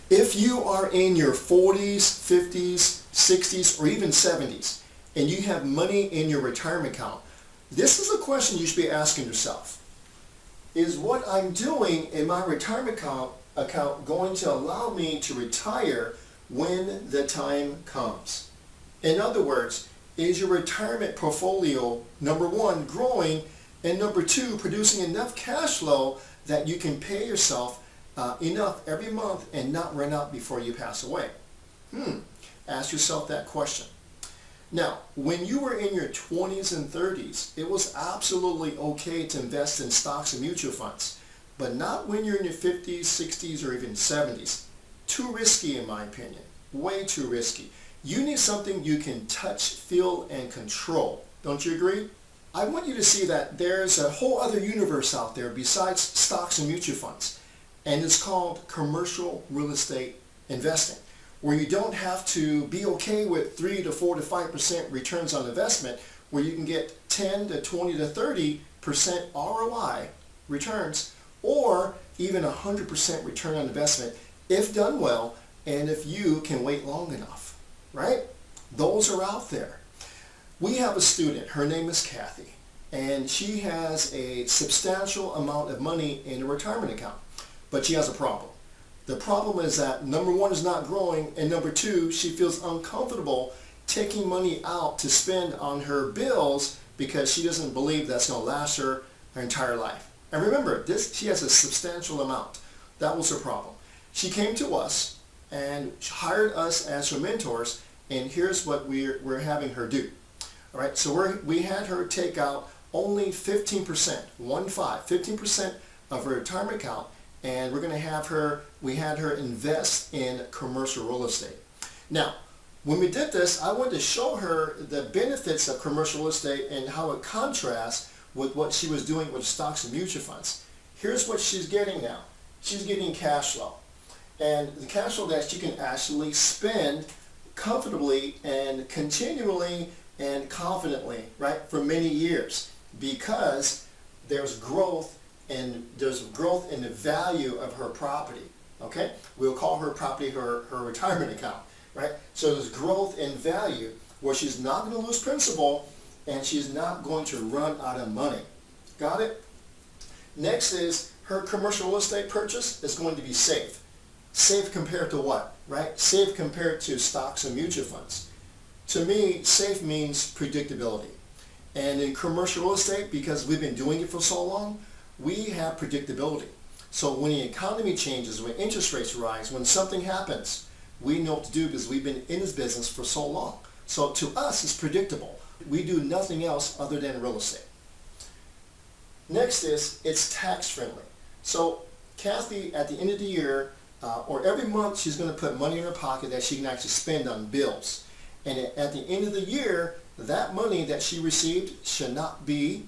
If you are in your 40s, 50s, 60s, or even 70s, and you have money in your retirement account, this is a question you should be asking yourself. Is what I'm doing in my retirement account going to allow me to retire when the time comes? In other words, is your retirement portfolio, number one, growing, and number two, producing enough cash flow that you can pay yourself enough every month and not run out before you pass away? Ask yourself that question. Now, when you were in your 20s and 30s, it was absolutely okay to invest in stocks and mutual funds, but not when you're in your 50s, 60s, or even 70s. Too risky in my opinion, way too risky. You need something you can touch, feel, and control. Don't you agree? I want you to see that there's a whole other universe out there besides stocks and mutual funds, and it's called commercial real estate investing, where you don't have to be okay with 3 to 4 to 5% returns on investment, where you can get 10 to 20 to 30% ROI returns, or even 100% return on investment if done well and if you can wait long enough, right? Those are out there. We have a student, her name is Kathy, and she has a substantial amount of money in a retirement account, but she has a problem. The problem is that number one is not growing, and number two, she feels uncomfortable taking money out to spend on her bills because she doesn't believe that's going to last her entire life. And remember, she has a substantial amount. That was her problem. She came to us and hired us as her mentors, and here's what we're having her do. All right, so we had her take out only 15%, 15% of her retirement account, and we're going to have her, we had her invest in commercial real estate. Now, when we did this, I wanted to show her the benefits of commercial real estate and how it contrasts with what she was doing with stocks and mutual funds. Here's what she's getting now. She's getting cash flow. And the cash flow that she can actually spend comfortably and continually and confidently, right, for many years, because there's growth in the value of her property. Okay, we'll call her property her retirement account, right? So there's growth in value where she's not going to lose principal and she's not going to run out of money. Got it? Next is her commercial real estate purchase is going to be safe. Safe compared to what, right? Safe compared to stocks and mutual funds. To me, safe means predictability. And in commercial real estate, because we've been doing it for so long, we have predictability. So when the economy changes, when interest rates rise, when something happens, we know what to do because we've been in this business for so long. So to us, it's predictable. We do nothing else other than real estate. Next is, it's tax friendly. So Kathy, at the end of the year, or every month, she's going to put money in her pocket that she can actually spend on bills. And at the end of the year, that money that she received should not be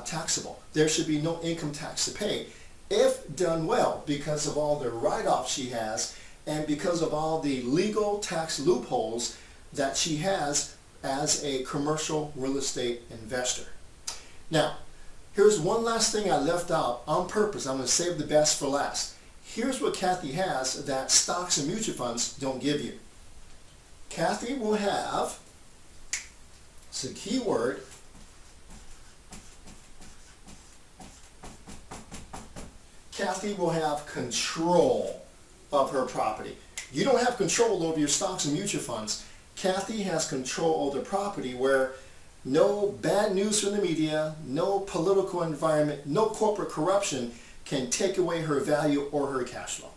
taxable. There should be no income tax to pay if done well, because of all the write-offs she has and because of all the legal tax loopholes that she has as a commercial real estate investor. Now, here's one last thing I left out on purpose. I'm going to save the best for last. Here's what Kathy has that stocks and mutual funds don't give you. Kathy will have, it's a key word, Kathy will have control of her property. You don't have control over your stocks and mutual funds. Kathy has control over the property where no bad news from the media, no political environment, no corporate corruption can take away her value or her cash flow.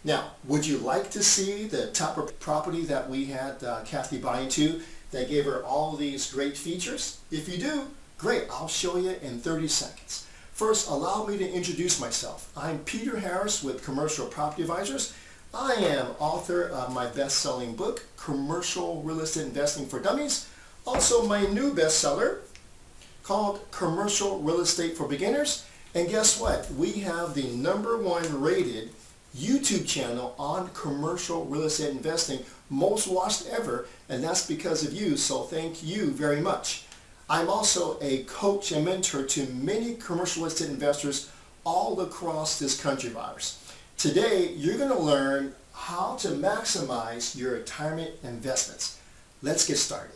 Now, would you like to see the type of property that we had Kathy buy into that gave her all these great features? If you do, great, I'll show you in 30 seconds. First, allow me to introduce myself. I'm Peter Harris with Commercial Property Advisors. I am author of my best-selling book, Commercial Real Estate Investing for Dummies. Also, my new bestseller called Commercial Real Estate for Beginners. And guess what? We have the #1 rated YouTube channel on commercial real estate investing, most watched ever, and that's because of you, so thank you very much. I'm also a coach and mentor to many commercial real estate investors all across this country of ours. Today, you're going to learn how to maximize your retirement investments. Let's get started.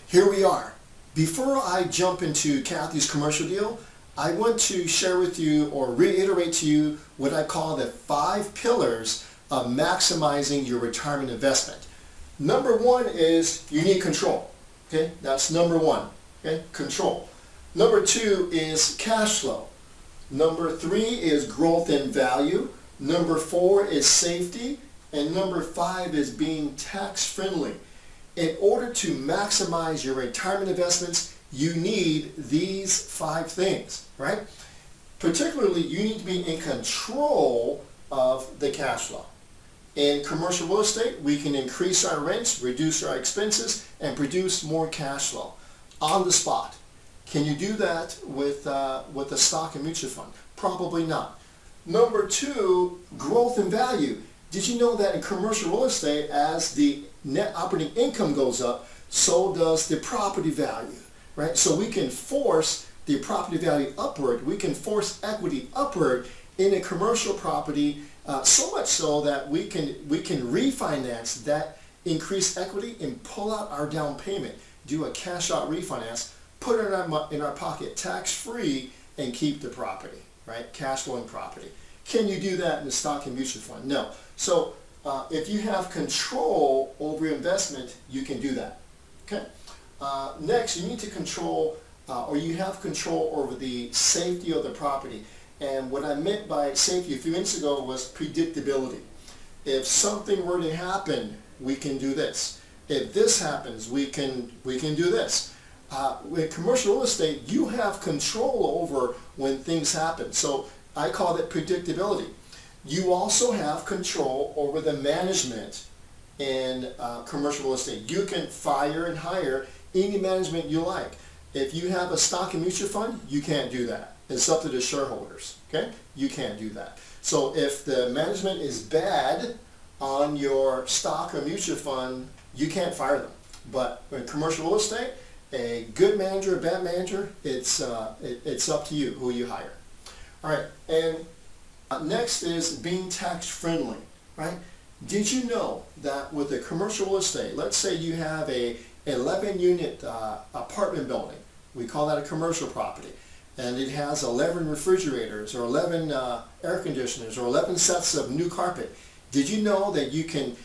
Here we are. Before I jump into Kathy's commercial deal, I want to share with you or reiterate to you what I call the 5 pillars of maximizing your retirement investment. Number 1 is you need control. Okay, that's number 1. Okay, control. Number 2 is cash flow. Number 3 is growth in value. Number 4 is safety. And number 5 is being tax friendly. In order to maximize your retirement investments, you need these 5 things, right? Particularly, you need to be in control of the cash flow. In commercial real estate, we can increase our rents, reduce our expenses, and produce more cash flow on the spot. Can you do that with a stock and mutual fund? Probably not. Number 2, growth in value. Did you know that in commercial real estate, as the net operating income goes up, so does the property value, right? So we can force the property value upward. We can force equity upward in a commercial property, so much so that we can refinance that increased equity and pull out our down payment, do a cash out refinance, put it in our pocket tax-free, and keep the property, right? Cash flowing property. Can you do that in the stock and mutual fund? No. So if you have control over your investment, you can do that. Okay. Next, you need to control or you have control over the safety of the property. And what I meant by safety a few minutes ago was predictability. If something were to happen, we can do this. If this happens, we can do this. With commercial real estate, you have control over when things happen. So I call it predictability. You also have control over the management in commercial real estate. You can fire and hire any management you like. If you have a stock and mutual fund, you can't do that. It's up to the shareholders. Okay? You can't do that. So if the management is bad on your stock or mutual fund, you can't fire them. But in commercial real estate, a good manager, a bad manager, it's up to you who you hire. All right, and next is being tax friendly, right? Did you know that with a commercial real estate, let's say you have a 11-unit apartment building, we call that a commercial property, and it has 11 refrigerators or 11 air conditioners or 11 sets of new carpet. Did you know that you can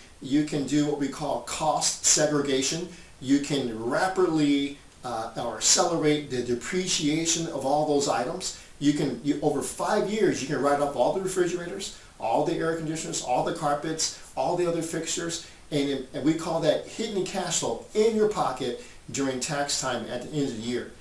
do what we call cost segregation? You can rapidly or accelerate the depreciation of all those items. Over 5 years, you can write off all the refrigerators, all the air conditioners, all the carpets, all the other fixtures, and we call that hidden cash flow in your pocket during tax time at the end of the year.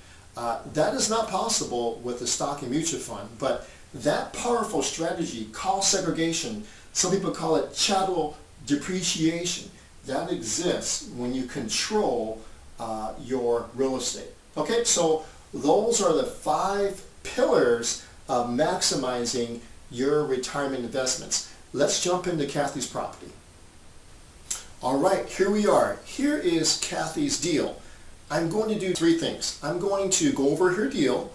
That is not possible with the stock and mutual fund, but that powerful strategy, cost segregation, some people call it chattel depreciation, that exists when you control your real estate. Okay, so those are the 5 pillars of maximizing your retirement investments. Let's jump into Kathy's property. All right, here we are. Here is Kathy's deal. I'm going to do 3 things. I'm going to go over her deal.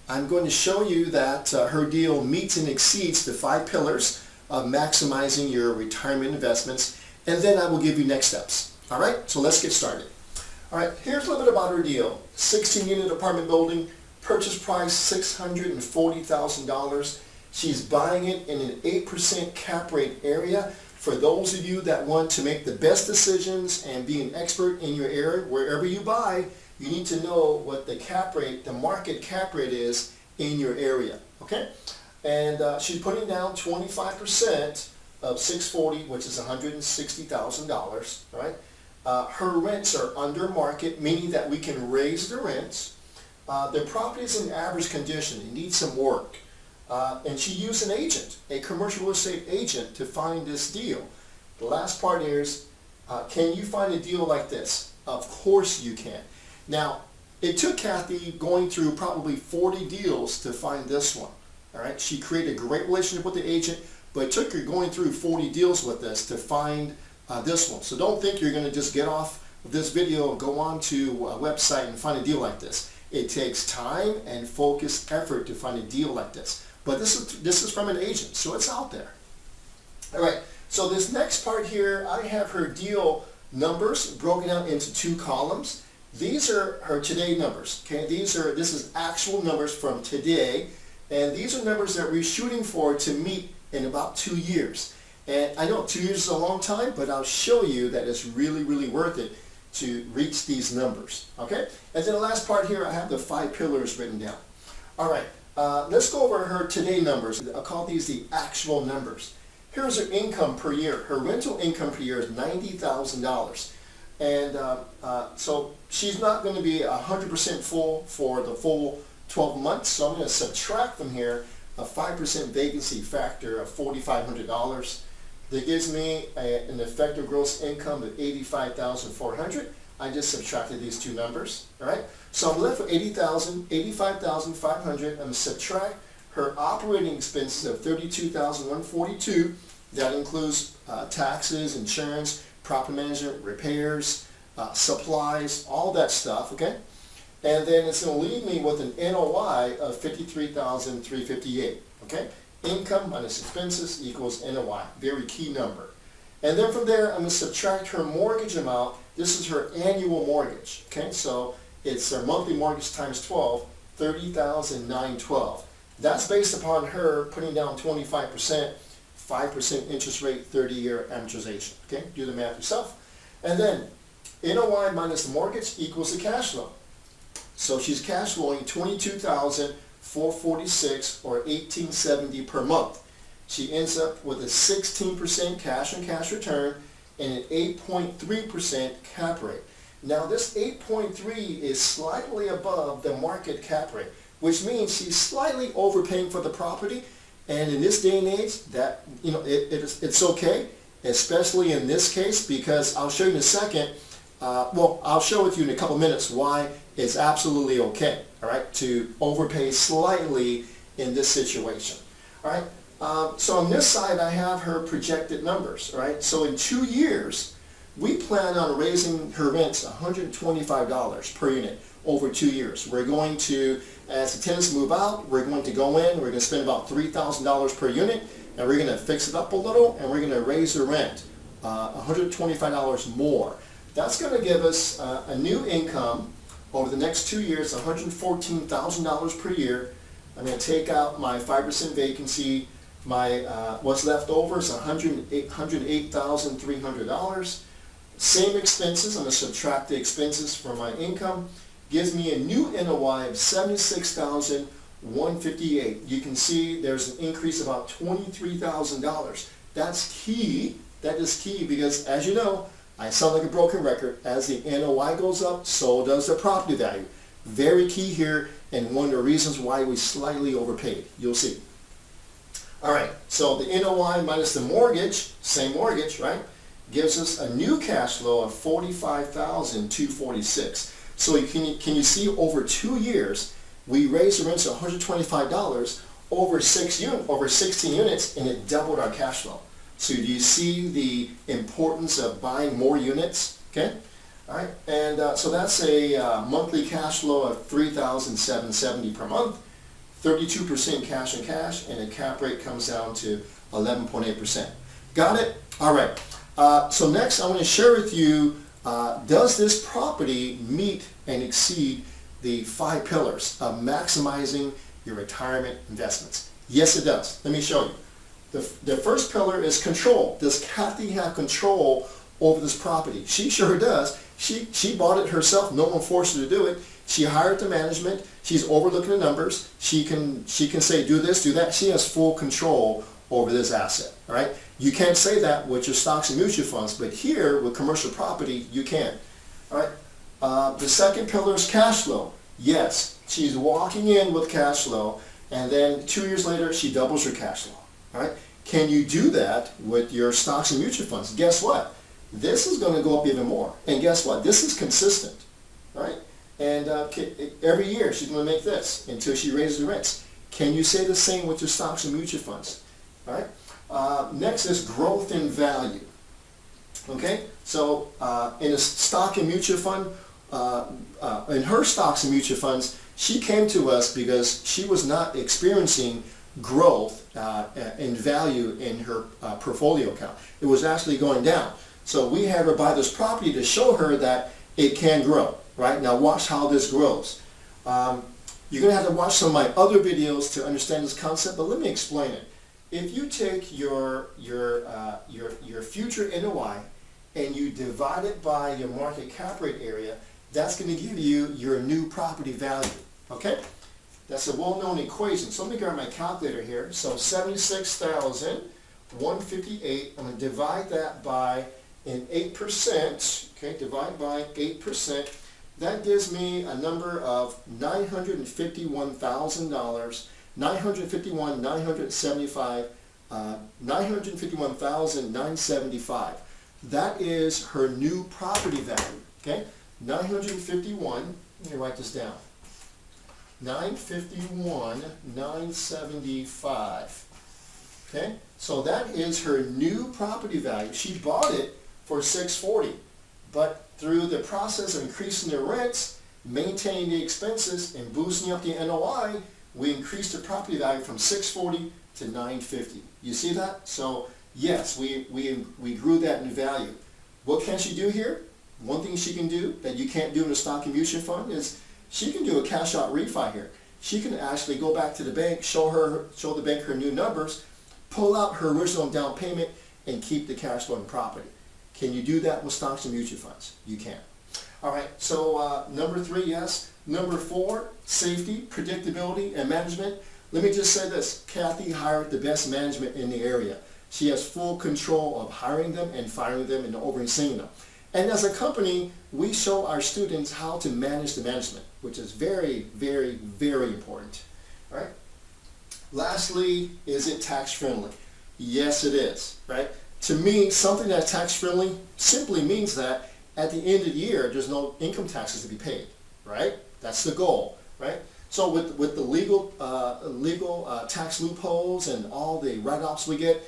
I'm going to show you that her deal meets and exceeds the 5 pillars of maximizing your retirement investments, and then I will give you next steps. All right, so let's get started. All right, here's a little bit about her deal. 16-unit apartment building, purchase price $640,000. She's buying it in an 8% cap rate area. For those of you that want to make the best decisions and be an expert in your area, wherever you buy, you need to know what the cap rate, the market cap rate is in your area. Okay? And she's putting down 25% of $640,000, which is $160,000. Right? Her rents are under market, meaning that we can raise the rents. The property is in average condition. It needs some work. And she used an agent, a commercial real estate agent, to find this deal. The last part is, can you find a deal like this? Of course you can. Now, it took Kathy going through probably 40 deals to find this one. All right, she created a great relationship with the agent, but it took her going through 40 deals with us to find this one. So don't think you're going to just get off this video and go on to a website and find a deal like this. It takes time and focused effort to find a deal like this. But this is from an agent, so it's out there. All right, so this next part here, I have her deal numbers broken out into two columns. These are her today numbers, okay? This is actual numbers from today, and these are numbers that we're shooting for to meet in about 2 years. And I know 2 years is a long time, but I'll show you that it's really, really worth it to reach these numbers, okay? And then the last part here, I have the 5 pillars written down. All right, let's go over her today numbers. I'll call these the actual numbers. Here's her income per year. Her rental income per year is $90,000. And so she's not going to be 100% full for the full 12 months. So I'm going to subtract from here a 5% vacancy factor of $4,500. That gives me an effective gross income of $85,400. I just subtracted these two numbers. All right. So I'm left with $85,500. I'm going to subtract her operating expenses of $32,142. That includes taxes, insurance, property management, repairs, supplies, all that stuff, okay? And then it's going to leave me with an NOI of $53,358, okay? Income minus expenses equals NOI, very key number. And then from there, I'm going to subtract her mortgage amount. This is her annual mortgage, okay? So it's her monthly mortgage times 12, $30,912. That's based upon her putting down 25%, 5% interest rate, 30-year amortization. Okay, do the math yourself. And then NOI minus the mortgage equals the cash flow. So she's cash flowing $22,446 or $1,870 per month. She ends up with a 16% cash on cash return and an 8.3% cap rate. Now this 8.3 is slightly above the market cap rate, which means she's slightly overpaying for the property. And in this day and age, that it's okay, especially in this case, because I'll show you in a second. I'll show with you in a couple minutes why it's absolutely okay. All right, to overpay slightly in this situation. All right. So on this side, I have her projected numbers. All right. So in 2 years, we plan on raising her rents $125 per unit over 2 years. We're going to, as the tenants move out, we're going to go in, we're going to spend about $3,000 per unit, and we're going to fix it up a little, and we're going to raise the rent $125 more. That's going to give us a new income over the next 2 years, $114,000 per year. I'm going to take out my 5% vacancy. My what's left over is $108,300. Same expenses. I'm going to subtract the expenses from my income. Gives me a new NOI of $76,158. You can see there's an increase of about $23,000. That's key. That is key because, as you know, I sound like a broken record. As the NOI goes up, so does the property value. Very key here, and one of the reasons why we slightly overpaid. You'll see. All right, so the NOI minus the mortgage, same mortgage, right, gives us a new cash flow of $45,246. So can you see over 2 years, we raised the rents to $125 over 16 units, and it doubled our cash flow. So do you see the importance of buying more units? Okay, all right, and so that's a monthly cash flow of $3,770 per month, 32% cash on cash, and the cap rate comes down to 11.8%. Got it? All right. So next, I want to share with you, does this property meet and exceed the 5 pillars of maximizing your retirement investments? Yes, it does. Let me show you. The first pillar is control. Does Kathy have control over this property? She sure does. She bought it herself. No one forced her to do it. She hired the management. She's overlooking the numbers. She can say, do this, do that. She has full control over this asset. All right. You can't say that with your stocks and mutual funds, but here with commercial property, you can. All right. The second pillar is cash flow. Yes, she's walking in with cash flow, and then 2 years later, she doubles her cash flow. All right. Can you do that with your stocks and mutual funds? Guess what? This is going to go up even more. And guess what? This is consistent. All right. And every year she's going to make this until she raises the rents. Can you say the same with your stocks and mutual funds? All right. Next is growth in value. Okay. So in a stock and mutual fund, in her stocks and mutual funds, she came to us because she was not experiencing growth in value in her portfolio account. It was actually going down. So we had her buy this property to show her that it can grow, right? Now watch how this grows. You're going to have to watch some of my other videos to understand this concept, but let me explain it. If you take your future NOI and you divide it by your market cap rate area, that's going to give you your new property value, okay? That's a well-known equation. So let me grab my calculator here. So 76,158, I'm going to divide that by an 8%, okay, divide by 8%. That gives me a number of $951,000, $951,975. That is her new property value, okay? 951, let me write this down. 951,975. Okay? So that is her new property value. She bought it for $640, but through the process of increasing the rents, maintaining the expenses, and boosting up the NOI, we increased the property value from $640 to $950. You see that? So yes, we grew that in value. What can she do here? One thing she can do that you can't do in a stock and mutual fund is she can do a cash out refi here. She can actually go back to the bank, show the bank her new numbers, pull out her original down payment, and keep the cash flow in property. Can you do that with stocks and mutual funds? You can. All right, so number 3, yes. Number 4, safety, predictability, and management. Let me just say this. Kathy hired the best management in the area. She has full control of hiring them and firing them and overseeing them. And as a company, we show our students how to manage the management, which is very, very, very important. All right? Lastly, is it tax friendly? Yes, it is. Right? To me, something that's tax friendly simply means that at the end of the year, there's no income taxes to be paid. Right? That's the goal. Right? So with the legal tax loopholes and all the write-offs we get,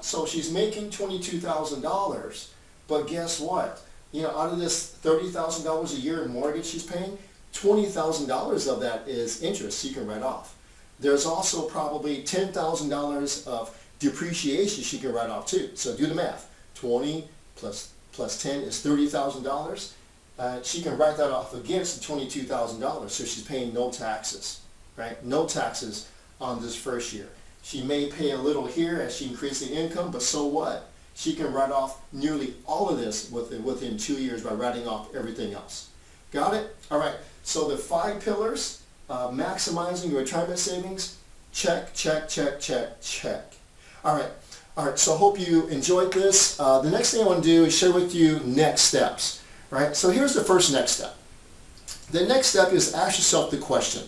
so she's making $22,000. But guess what? You know, out of this $30,000 a year in mortgage she's paying, $20,000 of that is interest she can write off. There's also probably $10,000 of depreciation she can write off too. So do the math. 20 plus 10 is $30,000. She can write that off against the $22,000. So she's paying no taxes, right? No taxes on this first year. She may pay a little here as she increases the income, but so what? She can write off nearly all of this within 2 years by writing off everything else. Got it? All right. So the 5 pillars, maximizing your retirement savings, check, check, check, check, check. All right. All right. So I hope you enjoyed this. The next thing I want to do is share with you next steps. Right? So here's the first next step. The next step is ask yourself the question,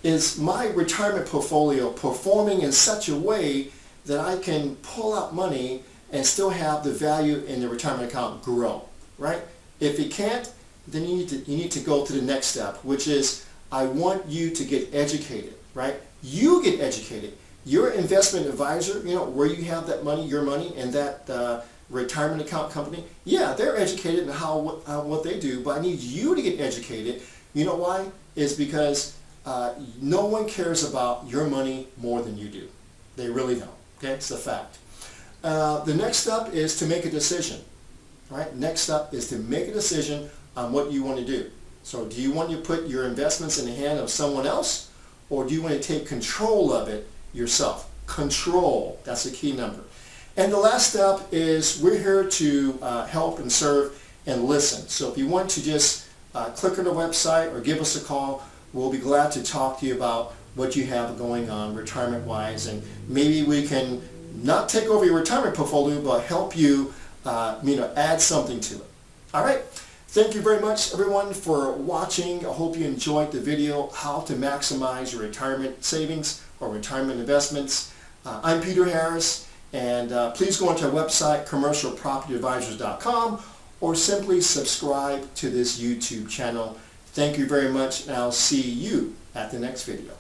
is my retirement portfolio performing in such a way that I can pull out money and still have the value in the retirement account grow, right? If it can't, then you need to go to the next step, which is I want you to get educated, right? You get educated. Your investment advisor, you know, where you have that money, your money, and that retirement account company, yeah, they're educated in what they do, but I need you to get educated. You know why? It's because no one cares about your money more than you do. They really don't. Okay, it's a fact. The next step is to make a decision. Right? Next step is to make a decision on what you want to do. So do you want to put your investments in the hand of someone else, or do you want to take control of it yourself? Control, that's the key number. And the last step is we're here to help and serve and listen. So if you want to just click on the website or give us a call, we'll be glad to talk to you about what you have going on retirement-wise, and maybe we can not take over your retirement portfolio, but help you, add something to it. All right. Thank you very much, everyone, for watching. I hope you enjoyed the video, how to maximize your retirement savings or retirement investments. I'm Peter Harris, and please go onto our website, commercialpropertyadvisors.com, or simply subscribe to this YouTube channel. Thank you very much, and I'll see you at the next video.